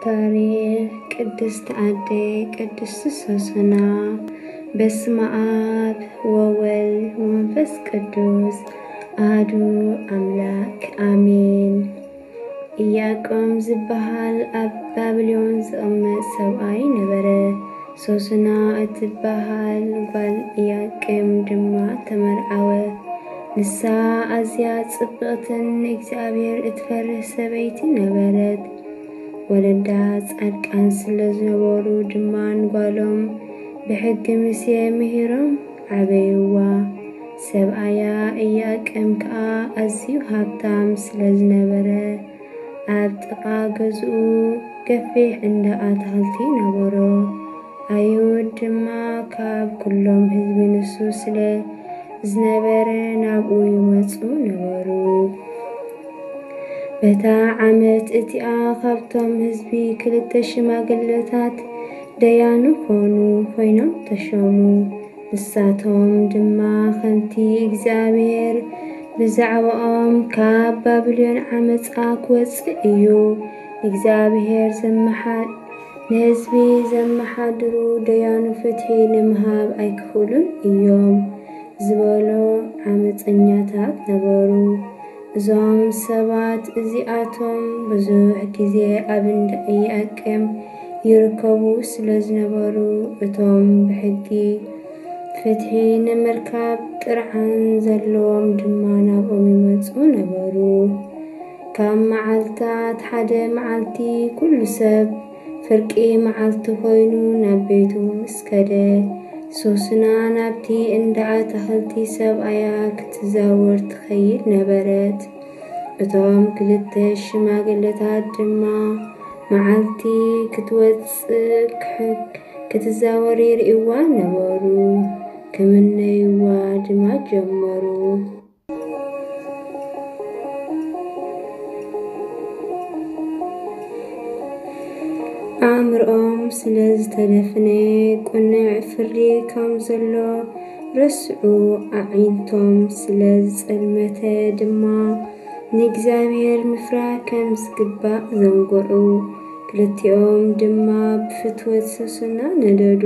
ታሪክ ቅድስት አደይ ቅድስት ሶስና በስመ አብ ወወልድ ወመንፈስ ቅዱስ አሐዱ አምላክ አሜን። ኢያቄም ዝበሃል ኣብ ባቢሎን ዝቕመጥ ሰብኣይ ነበረ። ሶስና እትበሃል ጓል ኢያቄም ድማ ተመርዓወ። ንሳ ኣዝያ ጽብቕትን እግዚአብሔር እትፈርህ ሰበይቲ ነበረት። ወለዳ ጻድቃን ስለ ዝነበሩ ድማ ጓሎም ብሕጊ ሙሴ ምሂሮም ዓበይዋ። ሰብኣያ ኢያቄም ከዓ ኣዝዩ ሃብታም ስለ ዝነበረ ኣብ ጥቓ ገዝኡ ገፊሕ እንዳ ኣትክልቲ ነበሮ። ኣይሁድ ድማ ካብ ኩሎም ህዝቢ ንሱ ስለ ዝነበረ ናብኡ ይመፁ ነበሩ። በታ ዓመት እቲኣ ካብቶም ህዝቢ 2 ሽማግለታት ደያኑ ኮይኖም ተሾሙ። ንሳቶም ድማ ከምቲ እግዚአብሔር ብዛዕባኦም ካብ ባቢሎን ዓመፃ ክወፅእ እዩ እግዚአብሔር ንህዝቢ ዘመሓድሩ ደያኑ ፍትሒ ንምሃብ ኣይክእሉን እዮም ዝበሎ ዓመፀኛታት ነበሩ። እዞም ሰባት እዚኣቶም ብዙሕ ግዜ ኣብ እንዳ ኢያቄም ይርከቡ ስለ ዝነበሩ እቶም ብሕጊ ፍትሒ ንምርካብ ጥርዓን ዘለዎም ድማ ናብኦም ይመፁ ነበሩ። ካብ መዓልታት ሓደ መዓልቲ ኩሉ ሰብ ፍርቂ መዓልቲ ኮይኑ ናብ ቤቱ ምስ ከደ ሶስና ናብቲ እንዳ ኣትክልቲ ሰብኣያ ክትዛወር ትኸይድ ነበረት። እቶም 2 ሽማግለታት ድማ መዓልቲ ክትወፅእ ክትዛወር ይርእዋ ነበሩ። ክምነይዋ ድማ ጀመሩ። ኣእምሮኦም ስለ ዝተደፍነ ቁኑዕ ፍርዲ ከም ዘሎ ረስዑ። ኣዒንቶም ስለ ዝጸልመተ ድማ ንእግዚአብሔር ምፍራህ ከም ዝግባእ ዘንግዑ። ክልቲኦም ድማ ብፍትወት ሶስና ነደዱ።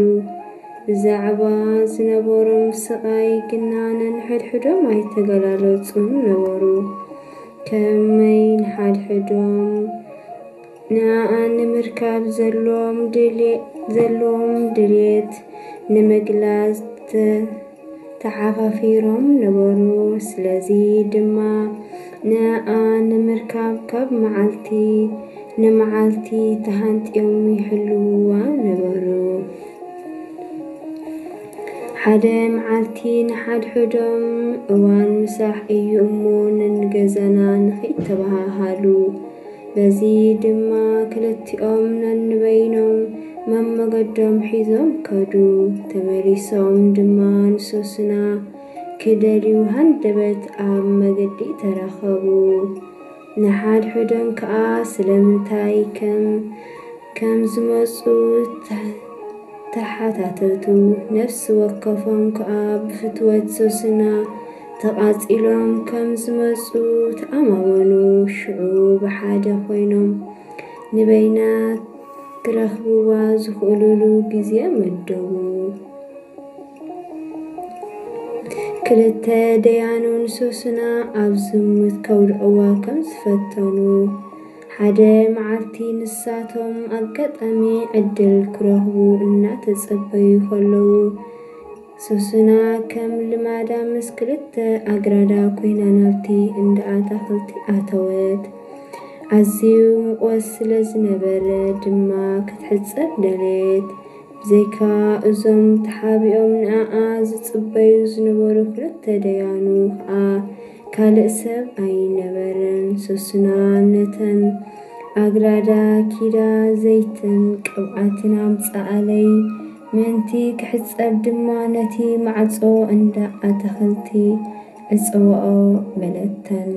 ብዛዕባ ዝነበሮም ስቃይ ግና ነንሕድሕዶም ኣይተገላለጹን ነበሩ። ከመይ ንሓድሕዶም ንኣኣ ንምርካብ ዘለዎም ድሌት ንምግላጽ ተሓፋፊሮም ነበሩ። ስለዚ ድማ ንኣኣ ንምርካብ ካብ መዓልቲ ንመዓልቲ ተሃንጢዮም ይሕልውዋ ነበሩ። ሓደ መዓልቲ ንሓድሕዶም እዋን ምሳሕ እዩ እሞ ነንገዛና ንኸይድ ተባሃሉ። በዚ ድማ ክልቲኦም ነንበይኖም መመገዶም ሒዞም ከዱ። ተመሊሶም ድማ ንሶስና ክደልዩ ሃንደበት ኣብ መገዲ ተረኸቡ። ንሓድሕዶም ከዓ ስለምንታይ ከም ዝመፁ ተሓታተቱ። ነፍሲ ወከፎም ከዓ ብፍትወት ሶስና ተቓጺሎም ከም ዝመፁ ተኣማመኑ። ሽዑ ብሓደ ኮይኖም ንበይና ክረኽብዋ ዝኽእልሉ ግዜ መደቡ። 2 ደያኑን ሶስና ኣብ ዝሙት ከውድቕዋ ከም ዝፈተኑ። ሓደ መዓልቲ ንሳቶም ኣጋጣሚ ዕድል ክረኽቡ እናተጸበዩ ከለዉ ሶስና ከም ልማዳ ምስ 2 ኣግራዳ ኮይና ናብቲ እንዳ ኣትክልቲ ኣተወት። ኣዝዩ ሙቆት ስለ ዝነበረ ድማ ክትሕፀብ ደልየት። ብዘይካ እዞም ተሓቢኦም ንኣኣ ዝጽበዩ ዝነበሩ 2 ደያኑ ከዓ ካልእ ሰብ ኣይነበረን። ሶስና ነተን ኣግራዳ ኪዳ ዘይትን ቅብኣትን ኣምፃኣለይ ምንቲ ክሕፀብ ድማ ነቲ ማዕጾ እንዳ ኣትክልቲ ዕፀወኦ በለተን።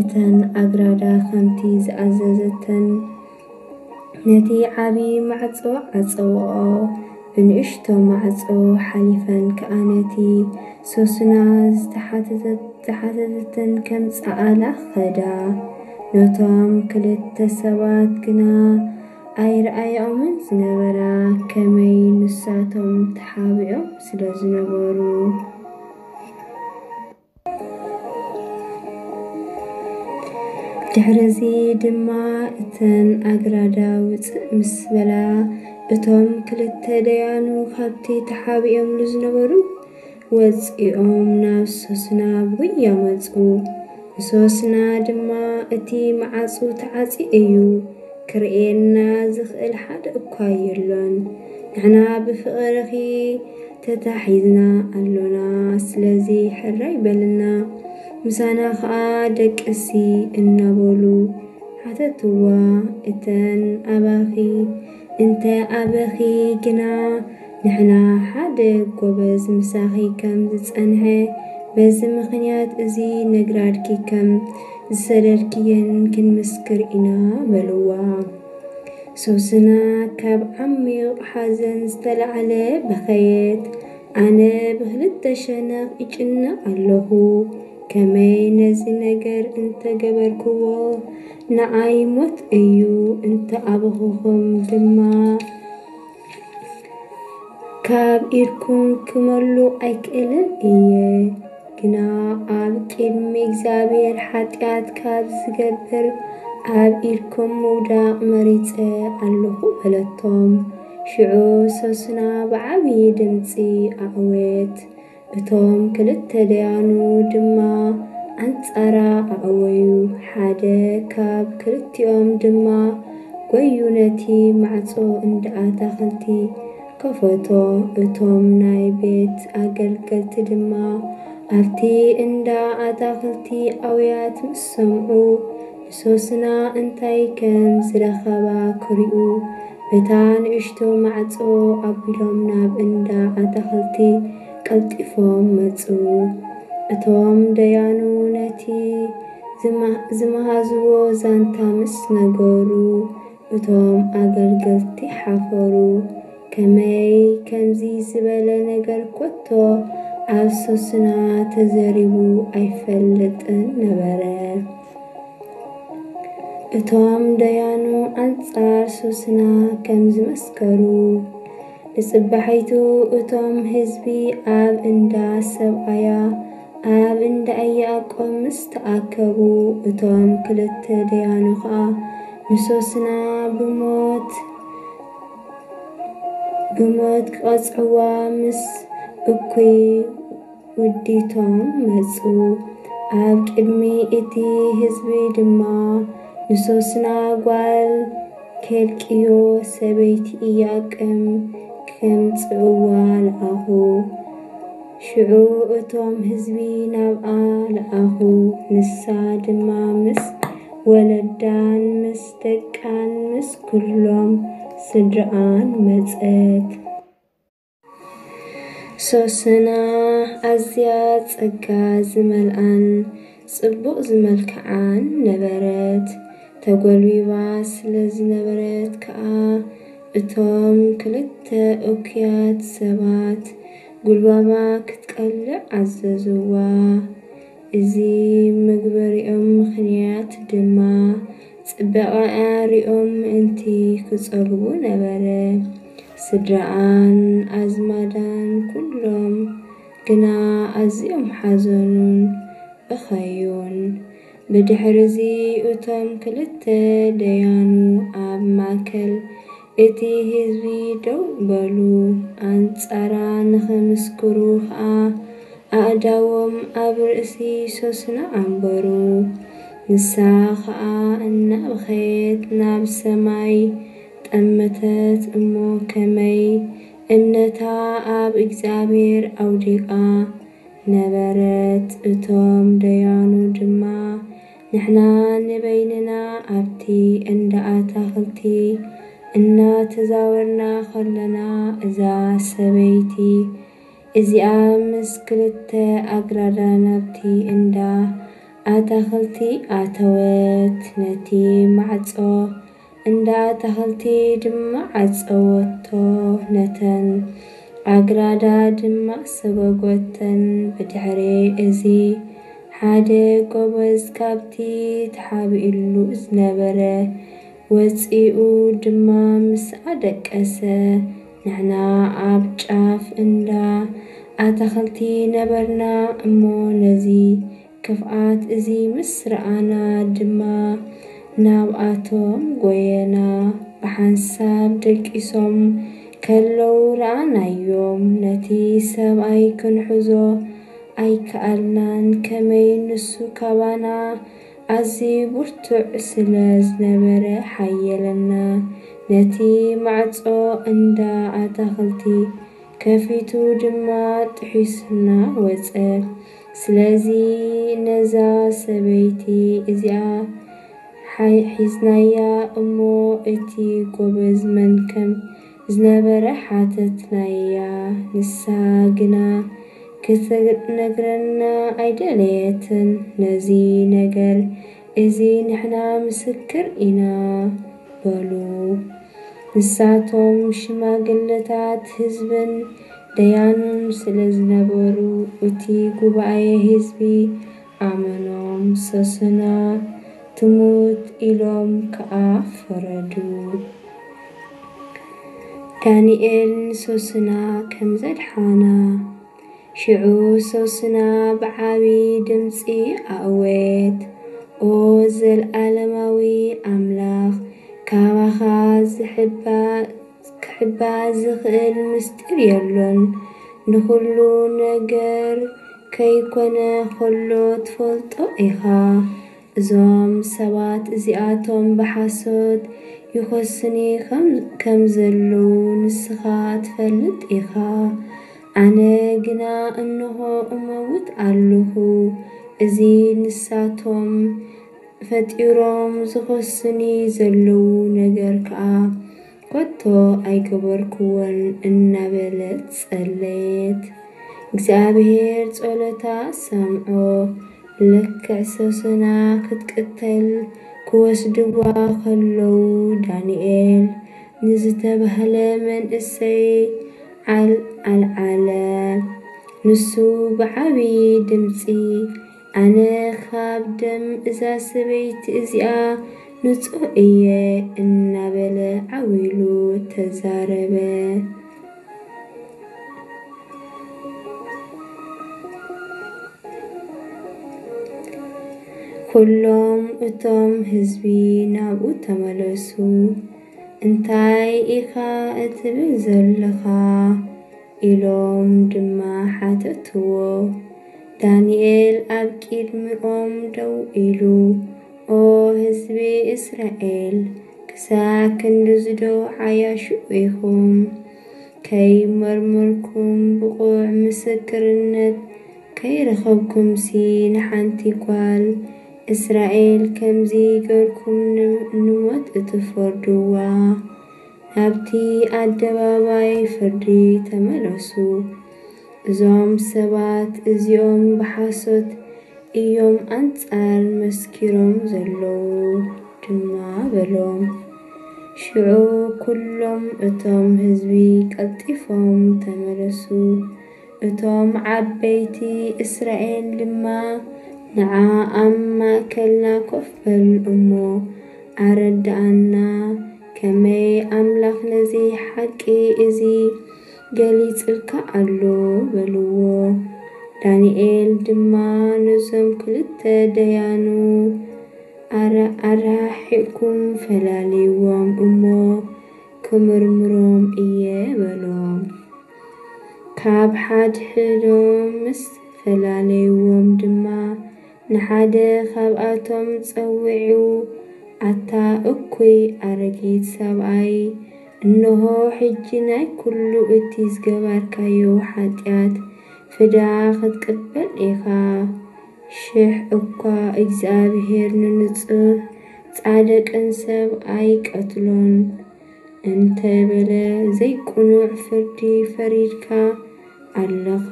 እተን ኣግራዳ ከምቲ ዝኣዘዘተን ነቲ ዓብዪ ማዕጾ ዓፀወኦ። ብንእሽቶ ማዕጾ ሓሊፈን ከዓ ነቲ ሶስና ዝተሓተተን ከም ፀኣላ ኸዳ። ነቶም 2 ሰባት ግና ኣይረኣዮምን ዝነበራ ከመይ ንሳቶም ተሓቢኦም ስለ ዝነበሩ ድሕረዚ ድማ እተን ኣግራዳ ውፅእ ምስ በላ እቶም ክልተ ደያኑ ካብቲ ተሓቢኦምሉ ዝነበሩ ወፂኦም ናብ ሶስና ብጉያ መፁ። ሶስና ድማ እቲ ማዓፁ ተዓፂ እዩ ክርኤና ዝኽእል ሓደ እኳ የሎን ንሕና ብፍቕርኺ ተታሒዝና ኣሎና ስለዚ ሕራይ በልና ምሳና ከዓ ደቅሲ እናበሉ ሓተትዋ እተን ኣባኺ እንተ ኣበኺ ግና ንሕና ሓደ ጎበዝ ምሳኺ ከም ዝጸንሐ በዚ ምኽንያት እዚ ነግራድኪ ከም ዝሰደድክየን ክንምስክር ኢና በልዋ። ሶስና ካብ ዓሚቕ ሓዘን ዝተላዕለ በኸየት ኣነ ብክልተ ሸነኽ ይጭነቕ ኣለኹ ከመይ ነዚ ነገር እንተገበርክዎ ንዓይ ሞት እዩ እንተ ኣበኹኹም ድማ ካብ ኢድኩም ክመሉ ኣይክእልን እየ ግና ኣብ ቅድሚ እግዚኣብሔር ሓጢኣት ካብ ዝገብር ኣብ ኢድኩም ምውዳቕ መሪፀ ኣለኹ በለቶም። ሽዑ ሶስና ብዓብዪ ድምፂ ኣዕወት እቶም ክልተ ደያኑ ድማ ኣንጻራ ኣዕወዩ ሓደ ካብ ክልቲኦም ድማ ጐዩ ነቲ ማዕጾ እንዳ ኣታኽልቲ ከፈቶ እቶም ናይ ቤት ኣገልገልቲ ድማ ኣብቲ እንዳ ኣታኽልቲ ኣውያት ምስ ሰምዑ ንሶስና እንታይ ከም ዝረኸባ ክሪኡ በታ ንእሽቶ ማዕጾ ኣቢሎም ናብ እንዳ ኣታኽልቲ ቀልጢፎም መፁ። እቶም ደያኑ ነቲ ዝመሃዝዎ ዛንታ ምስ ነገሩ እቶም ኣገልገልቲ ሓፈሩ። ከመይ ከምዚ ዝበለ ነገር ኮቶ ኣብ ሶስና ተዘሪቡ ኣይፈልጥን ነበረ። እቶም ደያኑ ኣንጻር ሶስና ከም ዝመስከሩ ንጽባሒቱ እቶም ህዝቢ ኣብ እንዳ ሰብኣያ ኣብ እንዳ ኢያዕቆብ ምስ ተኣከቡ እቶም ክልተ ደያኑ ከዓ ንሶስና ብሞት ክቐጽዕዋ ምስ እኩይ ውዲቶም መፁ። ኣብ ቅድሚ እቲ ህዝቢ ድማ ንሶስና ጓል ኬልቅዮ ሰበይቲ ኢያቄም ከምጽእዋ ለኣኹ። ሽዑ እቶም ህዝቢ ናብኣ ለኣኹ ንሳ ድማ ምስ ወለዳን ምስ ደቃን ምስ ኩሎም ስድራኣን መጸት። ሶስና ኣዝያ ጸጋ ዝመልአን ጽቡቕ ዝመልክዓን ነበረት። ተጐልቢባ ስለ ዝነበረት ከዓ እቶም ክልተ እኩያት ሰባት ጉልባባ ክትቀልዕ ኣዘዝዋ። እዚ ምግበሪኦም ምኽንያት ድማ ጽባቐኣ ሪኦም ምእንቲ ክጸግቡ ነበረ። ስድራኣን ኣዝማዳን ኩሎም ግና ኣዝዮም ሓዘኑን በኸዩን። ብድሕሪዚ እቶም ክልተ ደያኑ ኣብ ማእከል እቲ ህዝቢ ደው በሉ። ኣንጻራ ንኸምስክሩ ከዓ ኣእዳዎም ኣብ ርእሲ ሶስና ኣንበሩ። ንሳ ከዓ እናበኸየት ናብ ሰማይ ጠመተት እሞ ከመይ እምነታ ኣብ እግዚኣብሔር ኣውዲቓ ነበረት። እቶም ደያኑ ድማ ንሕና ንበይንና ኣብቲ እንዳ ኣታኽልቲ እናተዛወርና ኸለና እዛ ሰበይቲ እዚኣ ምስ ክልተ ኣግራዳ ናብቲ እንዳ ኣታኽልቲ ኣተወት። ነቲ ማዕጾ እንዳ ኣታኽልቲ ድማ ዓፀወቶ ነተን ኣግራዳ ድማ ሰጎጎተን። ብድሕሪ እዚ ሓደ ጎበዝ ካብቲ ተሓቢኡሉ ዝነበረ ወፂኡ ድማ ምስ ኣደቀሰ ንሕና ኣብ ጫፍ እንዳ ኣታኽልቲ ነበርና እሞ ነዚ ክፍኣት እዚ ምስ ረኣና ድማ ናብኣቶም ጎየና ብሓንሳብ ደቂሶም ከለው ረኣናዮም ነቲ ሰብኣይ ክንሕዞ ኣይከኣልናን ከመይ ንሱ ካባና ኣዝዩ ብርቱዕ ስለ ዝነበረ ሓየለና ነቲ ማዕጾ እንዳ ኣታኽልቲ ከፊቱ ድማ ጥሒስና ወፀ ስለዚ ነዛ ሰበይቲ እዚኣ ሒዝናያ እሞ እቲ ጎበዝ መንከም ዝነበረ ሓተትናያ ንሳ ግና ክትነግረና ኣይደለየትን ነዚ ነገር እዚ ንሕና ምስክር ኢና በሉ ንሳቶም ሽማግለታት ህዝብን ደያኑን ስለ ዝነበሩ እቲ ጉባኤ ህዝቢ ኣመኖም ሶስና ትሙት ኢሎም ከዓ ፈረዱ ዳንኤል ሶስና ከም ዘድሓና ሽዑ ሶስና ብዓቢ ድምፂ ኣእወት ኦ ዘለዓለማዊ ኣምላኽ ካባኻ ክሕባ ዝኽእል ምስጢር የሎን ንኹሉ ነገር ከይኮነ ከሎ ትፈልጦ ኢኻ እዞም ሰባት እዚኣቶም ብሓሶት ይኸስኒ ከም ዘለዉ ንስኻ ትፈልጥ ኢኻ ኣነ ግና እንሆ እመውት ኣለኹ እዚ ንሳቶም ፈጢሮም ዝኸስኒ ዘለዉ ነገር ከዓ ኮቶ ኣይገበርክዎን እናበለት ጸለየት እግዚአብሔር ጸሎታ ሰምዖ ልክዕ ሶስና ክትቅተል ክወስድዋ ከለዉ ዳንኤል ንዝተባህለ መንእሰይ ኣልዓለ ንሱ ብዓቢ ድምፂ ኣነ ካብ ደም እዛ ሰበይቲ እዚኣ ንጹህ እየ እናበለ ዓዊሉ ተዛረበ ኩሎም እቶም ህዝቢ ናብኡ ተመለሱ እንታይ ኢኻ እትብል ዘለኻ ኢሎም ድማ ሓተትዎ ዳንኤል ኣብ ቅድሚኦም ደው ኢሉ ኦ ህዝቢ እስራኤል ክሳብ ክንድዚ ዶ ሓያሹ ኢኹም ከይመርመርኩም ብቑዕ ምስክርነት ከይረኸብኩምሲ ንሓንቲ ጓል እስራኤል ከምዚ ገርኩም ንሞት እትፈርድዋ ናብቲ ኣደባባይ ፍርዲ ተመለሱ እዞም ሰባት እዚኦም ብሓሶት እዮም ኣንጻር መስኪሮም ዘለዉ ድማ በሎም ሽዑ ኩሎም እቶም ህዝቢ ቀልጢፎም ተመለሱ እቶም ዓበይቲ እስራኤል ድማ ንዓ ኣብ ማእከልና ኮፍ በል እሞ ኣረዳእና ከመይ ኣምላኽ ነዚ ሓቂ እዚ ገሊጽልካ ኣሎ በልዎ ዳንኤል ድማ ነዞም ክልተ ደያኑ ኣራሒቁም ፈላልይዎም እሞ ክምርምሮም እየ በሎም ካብ ሓድሕዶም ምስ ፈላልይዎም ድማ ንሓደ ካብኣቶም ጸዊዑ ኣታ እኩይ ኣረጊት ሰብኣይ እንሆ ሕጂ ናይ ኩሉ እቲ ዝገበርካዮ ሓጢኣት ፍዳ ክትቅበል ኢኻ ሽሕ እኳ እግዚአብሔር ንንጹህ ጻድቅን ሰብ ኣይቀትሎን እንተበለ ዘይቁኑዕ ፍርዲ ፈሪድካ ኣለኻ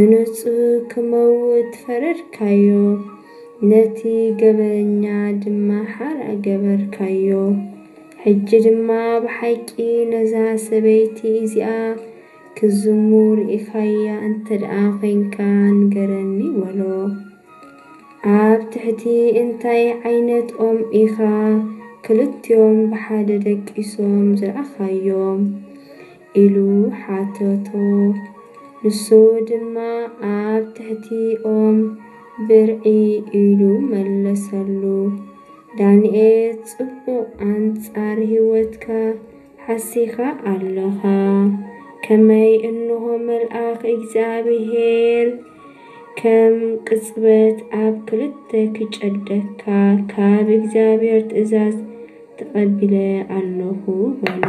ንንጹህ ክመውት ፈረድካዮ ነቲ ገበኛ ድማ ሓራ ገበርካዮ ሕጂ ድማ ብሓቂ ነዛ ሰበይቲ እዚኣ ክዝሙር ኢኻያ እንተደኣ ኮንካ ንገረኒ በሎ ኣብ ትሕቲ እንታይ ዓይነት ኦም ኢኻ ክልቲኦም ብሓደ ደቂሶም ዝረኣኻዮም ኢሉ ሓተቶ ንሱ ድማ ኣብ ትሕቲኦም ብርዒ ኢሉ መለሰሉ ዳንኤል ጽቡቕ ኣንጻር ህይወትካ ሓሲኻ ኣለኻ ከመይ እንሆ መልአኽ እግዚአብሔር ከም ቅጽበት ኣብ ክልተ ክጨደካ ካብ እግዚአብሔር ትእዛዝ ተቐቢለ ኣለኹ በሎ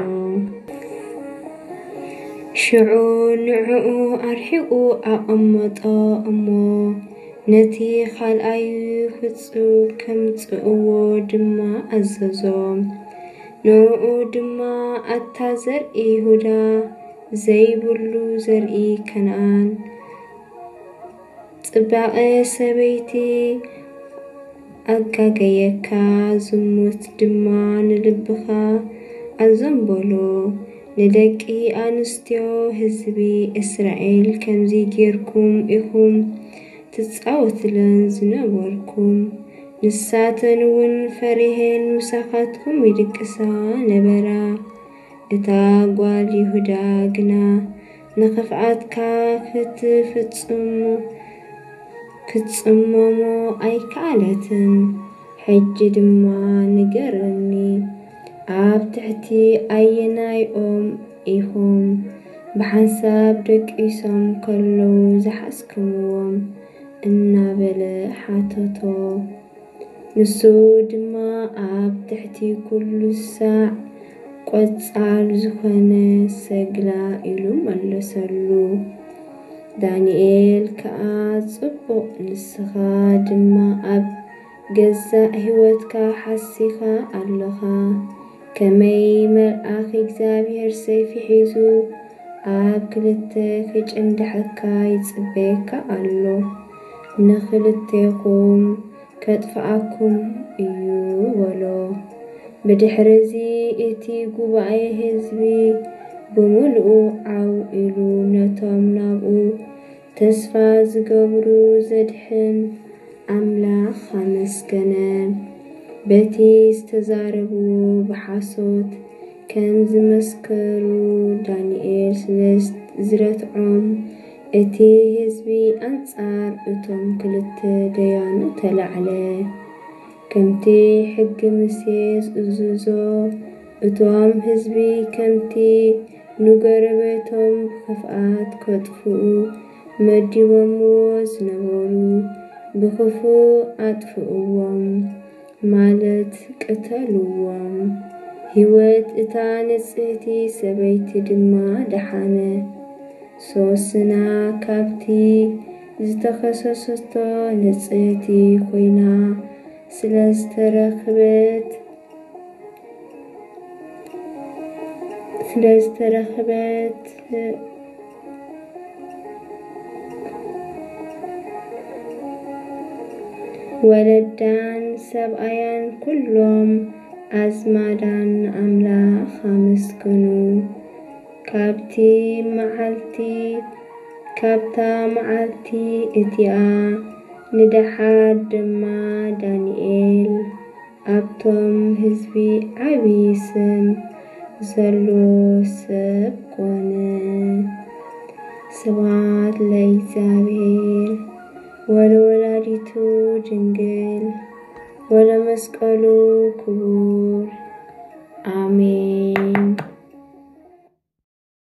ሽዑ ንዕኡ ኣርሒቑ ኣቐመጦ እሞ ነቲ ካልኣይ ፍጹም ከምጽእዎ ድማ ኣዘዞም ንዕኡ ድማ ኣታ ዘርኢ ይሁዳ ዘይብሉ ዘርኢ ከነኣን ጽባቐ ሰበይቲ ኣጋገየካ ዝሙት ድማ ንልብኻ ኣዘንበሎ ንደቂ ኣንስትዮ ህዝቢ እስራኤል ከምዚ ጌርኩም ኢኹም ትጻወትለን ዝነበርኩም ንሳተን እውን ፈሪሄን ምሳኻትኩም ይድቅሳ ነበራ እታ ጓል ይሁዳ ግና ንኽፍኣትካ ክትጽመሞ ኣይከኣለትን ሕጂ ድማ ንገረኒ ኣብ ትሕቲ ኣየናይኦም ኢኹም ብሓንሳብ ደቂሶም ከለዉ ዝሓስክምዎም እናበለ ሓተቶ ንሱ ድማ ኣብ ትሕቲ ኩሉ ሳዕ ቆጻል ዝኾነ ሰግላ ኢሉ መለሰሉ ዳንኤል ከዓ ጽቡቕ ንስኻ ድማ ኣብ ገዛእ ህይወትካ ሓሲኻ ኣለኻ ከመይ መልአኽ እግዚአብሔር ሰይፊ ሒዙ ኣብ ክልተ ክጭንድሐካ ይጽበየካ ኣሎ ንኽልቴኹም ከጥፍኣኩም እዩ በሎ ብድሕሪዚ እቲ ጉባኤ ህዝቢ ብምልኡ ዓው ኢሉ ነቶም ናብኡ ተስፋ ዝገብሩ ዘድሕን ኣምላኽ ኣመስገነ በቲ ዝተዛረብዎ ብሓሶት ከም ዝመስከሩ ዳንኤል ዝረትዖም እቲ ህዝቢ ኣንጻር እቶም ክልተ ደያኑ ተላዕለ ከምቲ ሕጊ ሙሴ ዝእዝዞ እቶም ህዝቢ ከምቲ ንጎረቤቶም ብኽፍኣት ከጥፍኡ መዲቦምዎ ዝነበሩ ብኽፉእ ኣጥፍእዎም ማለት ቅተልዎም ህይወት እታ ንጽሕቲ ሰበይቲ ድማ ደሓነ ሶስና ካብቲ ዝተኸሰሰቶ ንጽሕቲ ኮይና ስለዝተረኽበት ወለዳን ሰብኣያን ኩሎም ኣዝማዳን ኣምላኽ ኣመስግኑ ካብታ መዓልቲ እቲኣ ንደሓር ድማ ዳንኤል ኣብቶም ህዝቢ ዓብዪ ስም ዘለዎ ሰብ ኮነ ስብሐት ለእግዚአብሔር ወለወላዲቱ ድንግል ወለመስቀሉ ክቡር አሜን።